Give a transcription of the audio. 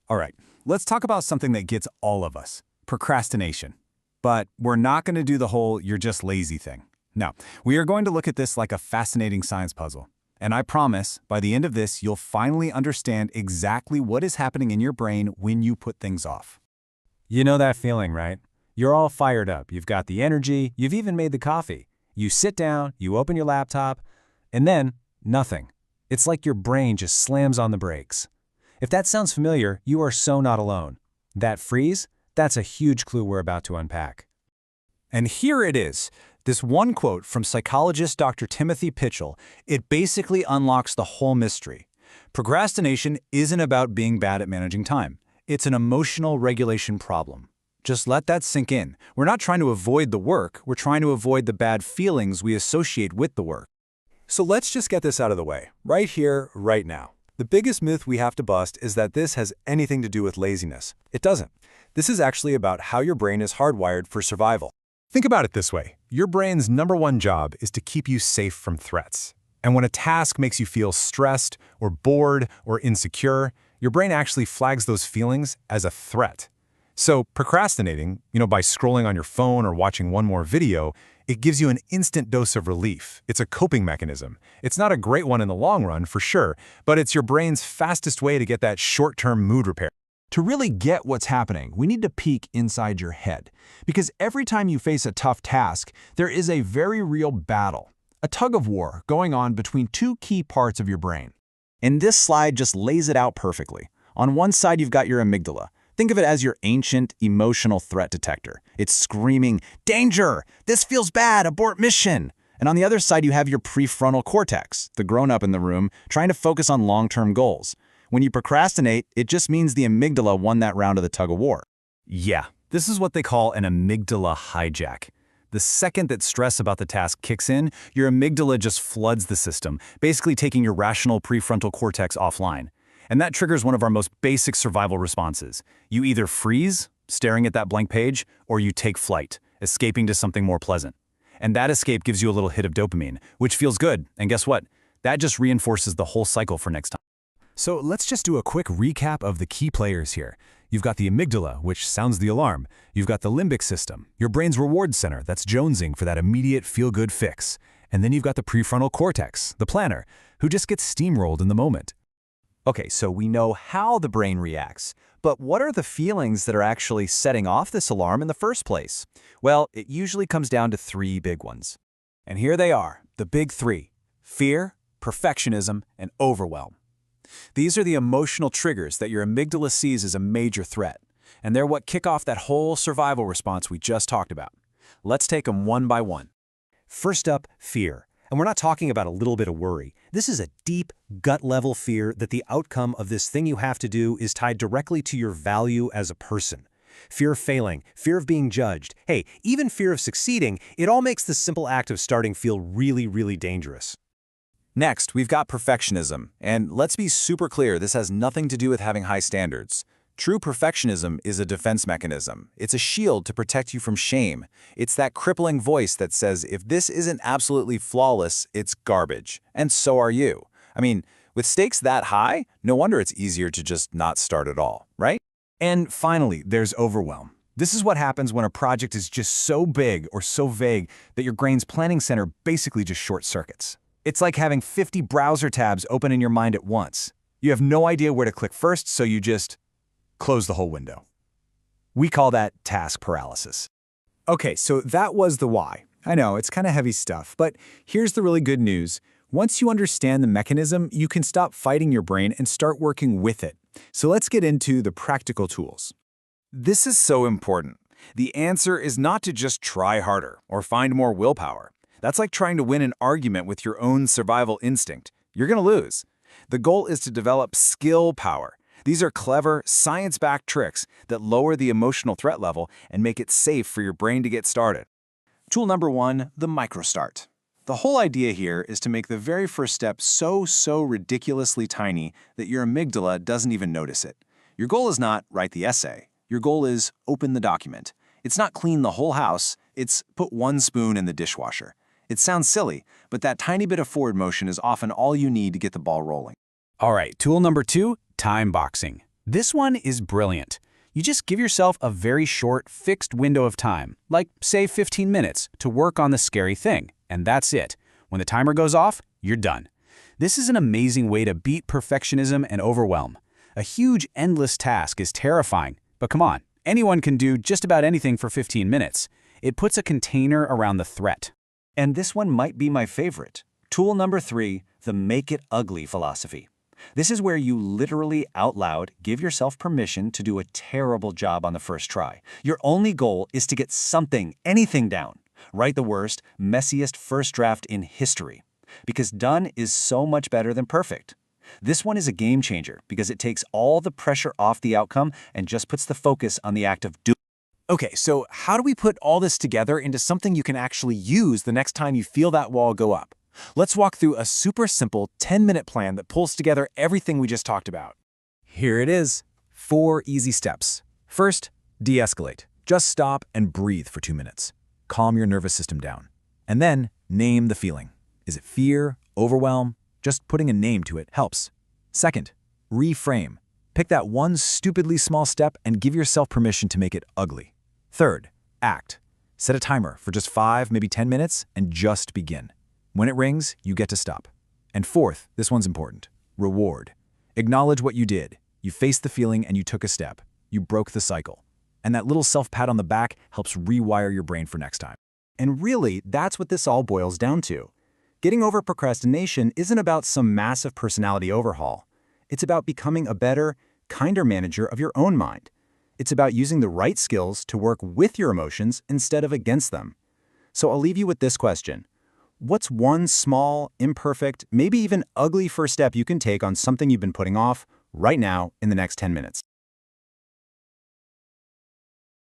All right, let's talk about something that gets all of us, procrastination. But we're not going to do the whole "you're just lazy" thing. No, we are going to look at this like a fascinating science puzzle. And I promise, by the end of this, you'll finally understand exactly what is happening in your brain when you put things off. You know that feeling, right? You're all fired up, you've got the energy, you've even made the coffee. You sit down, you open your laptop, and then nothing. It's like your brain just slams on the brakes. If that sounds familiar, you are so not alone. That freeze? That's a huge clue we're about to unpack. And here it is, this one quote from psychologist Dr. Timothy Pitchell. It basically unlocks the whole mystery. Procrastination isn't about being bad at managing time. It's an emotional regulation problem. Just let that sink in. We're not trying to avoid the work, we're trying to avoid the bad feelings we associate with the work. So let's just get this out of the way, right here, right now. The biggest myth we have to bust is that this has anything to do with laziness. It doesn't. This is actually about how your brain is hardwired for survival. Think about it this way. Your brain's #1 job is to keep you safe from threats. And when a task makes you feel stressed or bored or insecure, your brain actually flags those feelings as a threat. So procrastinating, by scrolling on your phone or watching one more video, it gives you an instant dose of relief. It's a coping mechanism. It's not a great one in the long run, for sure, but it's your brain's fastest way to get that short-term mood repair. To really get what's happening, we need to peek inside your head. Because every time you face a tough task, there is a very real battle, a tug-of-war going on between two key parts of your brain. And this slide just lays it out perfectly. On one side, you've got your amygdala. Think of it as your ancient emotional threat detector. It's screaming, "Danger! This feels bad! Abort mission!" And on the other side, you have your prefrontal cortex, the grown-up in the room, trying to focus on long-term goals. When you procrastinate, it just means the amygdala won that round of the tug-of-war. Yeah, this is what they call an amygdala hijack. The second that stress about the task kicks in, your amygdala just floods the system, basically taking your rational prefrontal cortex offline. And that triggers one of our most basic survival responses. You either freeze, staring at that blank page, or you take flight, escaping to something more pleasant. And that escape gives you a little hit of dopamine, which feels good. And guess what? That just reinforces the whole cycle for next time. So let's just do a quick recap of the key players here. You've got the amygdala, which sounds the alarm. You've got the limbic system, your brain's reward center that's jonesing for that immediate feel-good fix. And then you've got the prefrontal cortex, the planner, who just gets steamrolled in the moment. Okay, so we know how the brain reacts, but what are the feelings that are actually setting off this alarm in the first place? Well, it usually comes down to 3 big ones. And here they are, the big 3: fear, perfectionism, and overwhelm. These are the emotional triggers that your amygdala sees as a major threat, and they're what kick off that whole survival response we just talked about. Let's take them one by one. First up, fear. And we're not talking about a little bit of worry. This is a deep, gut-level fear that the outcome of this thing you have to do is tied directly to your value as a person. Fear of failing, fear of being judged, hey, even fear of succeeding, it all makes the simple act of starting feel really, really dangerous. Next, we've got perfectionism. And let's be super clear, this has nothing to do with having high standards. True perfectionism is a defense mechanism. It's a shield to protect you from shame. It's that crippling voice that says, if this isn't absolutely flawless, it's garbage. And so are you. I mean, with stakes that high, no wonder it's easier to just not start at all, right? And finally, there's overwhelm. This is what happens when a project is just so big or so vague that your brain's planning center basically just short circuits. It's like having 50 browser tabs open in your mind at once. You have no idea where to click first, so you just close the whole window. We call that task paralysis. Okay, so that was the why. I know, it's kind of heavy stuff, but here's the really good news. Once you understand the mechanism, you can stop fighting your brain and start working with it. So let's get into the practical tools. This is so important. The answer is not to just try harder or find more willpower. That's like trying to win an argument with your own survival instinct. You're going to lose. The goal is to develop skill power. These are clever, science-backed tricks that lower the emotional threat level and make it safe for your brain to get started. Tool number 1, the microstart. The whole idea here is to make the very first step so ridiculously tiny that your amygdala doesn't even notice it. Your goal is not write the essay. Your goal is open the document. It's not clean the whole house, it's put 1 spoon in the dishwasher. It sounds silly, but that tiny bit of forward motion is often all you need to get the ball rolling. All right, tool number 2, time boxing. This one is brilliant. You just give yourself a very short, fixed window of time, like, say, 15 minutes, to work on the scary thing, and that's it. When the timer goes off, you're done. This is an amazing way to beat perfectionism and overwhelm. A huge, endless task is terrifying, but come on, anyone can do just about anything for 15 minutes. It puts a container around the threat. And this one might be my favorite. Tool number 3, the make it ugly philosophy. This is where you literally out loud give yourself permission to do a terrible job on the first try. Your only goal is to get something, anything down. Write the worst, messiest first draft in history. Because done is so much better than perfect. This one is a game changer because it takes all the pressure off the outcome and just puts the focus on the act of doing. Okay, so how do we put all this together into something you can actually use the next time you feel that wall go up? Let's walk through a super simple 10-minute plan that pulls together everything we just talked about. Here it is. 4 easy steps. First, de-escalate. Just stop and breathe for 2 minutes. Calm your nervous system down. And then, name the feeling. Is it fear? Overwhelm? Just putting a name to it helps. Second, reframe. Pick that one stupidly small step and give yourself permission to make it ugly. Third, act. Set a timer for just 5, maybe 10 minutes and just begin. When it rings, you get to stop. And fourth, this one's important, reward. Acknowledge what you did. You faced the feeling and you took a step. You broke the cycle. And that little self-pat on the back helps rewire your brain for next time. And really, that's what this all boils down to. Getting over procrastination isn't about some massive personality overhaul. It's about becoming a better, kinder manager of your own mind. It's about using the right skills to work with your emotions instead of against them. So I'll leave you with this question. What's one small, imperfect, maybe even ugly first step you can take on something you've been putting off right now in the next 10 minutes?